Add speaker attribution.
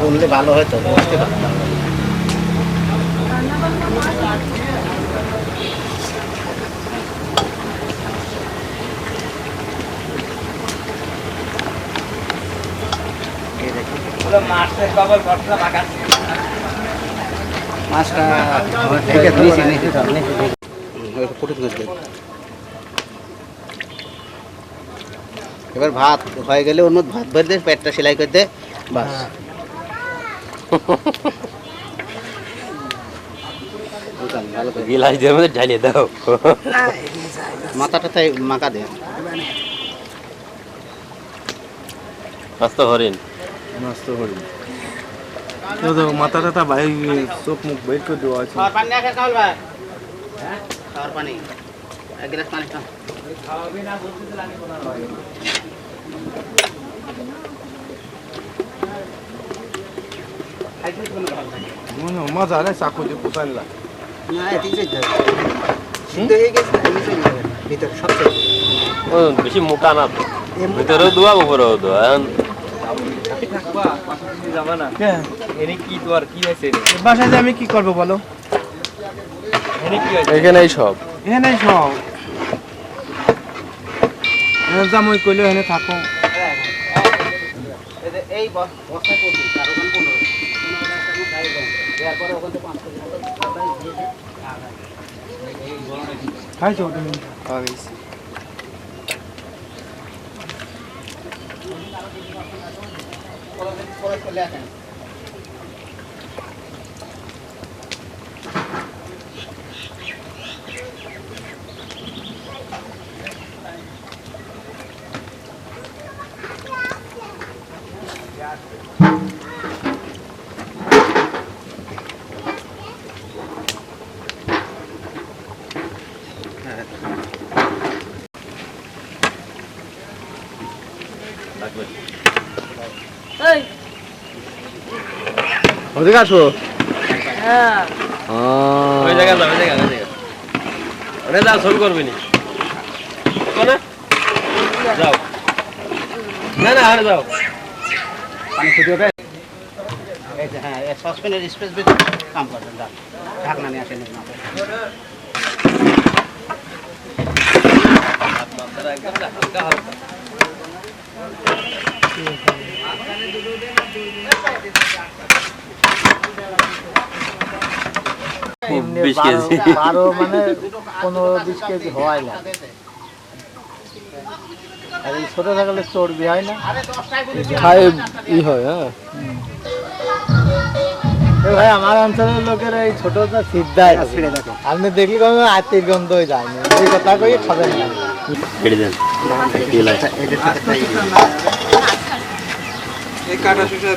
Speaker 1: বললে ভালো হয়তো বুঝতে পারতাম। মাছটা এবার ভাত হয়ে গেলে অন্য ভাত ভরে দে, পেটটা সেলাই করে দে, বাস।
Speaker 2: গিলাস দিয়ে মধ্যে ঢালিয়ে দাও,
Speaker 1: মাথাটা তাই মাখা দে।
Speaker 2: মস্ত হরিণ,
Speaker 3: মস্ত হরিণ। তো মাথাটা তা ভাই চোখ মুখ বের করে দেওয়া আছে।
Speaker 1: খাওয়ার পানি রাখা কাউল ভাই, হ্যাঁ খাওয়ার পানি, এক গ্লাস পানি খাও। খাওয়াবি না বলতে লাগে কোন ভাই।
Speaker 3: মজা আরে চাকু দিয়ে পুষাইলা
Speaker 1: না এদিকে যাই সিদ্ধ হয়ে গেছে, ভিতর সবচেয়ে
Speaker 2: ও বেশি মোটা না তো, ভিতরেও দোয়া উপরেও দোয়া।
Speaker 3: বাসায় আমি কি করবো বলো?
Speaker 2: এখানেই সব,
Speaker 3: এখানে সব জামই কইলে এখানে থাকো।
Speaker 1: এই বস্তায় পড়বি 15 এরপরে ওখান থেকে 5
Speaker 3: খাইছো তুমি? খাইছি।
Speaker 1: চলে আসেন।
Speaker 3: ওদিকে আসো।
Speaker 2: ওই জায়গা যাও, ওই জায়গা, ওই জায়গা ওরে যাও, ছবি করবি নি না, যাও না না আরে যাও।
Speaker 1: পানি ফুটে ওঠে, এই যে হ্যাঁ সসপ্যানের স্পেস ভিতরে কাম করবেন, ঢাকনা নিয়ে আসেন।
Speaker 2: হালকা হালকা
Speaker 3: মানে 15-20 কেজি হয় না। আর এই ছোট থাকলে চর্বি হয় না, খায় ই হয়। হ্যাঁ ভাই আমার অঞ্চলের লোকের এই ছোটটা সিদ্ধাই, আপনি দেখলে কোনো আত্মীয় গন্ধ হয়ে যায় না, এই কথা কই খাবেন না।
Speaker 2: কেটে দেন,
Speaker 3: এই কাটা শুষা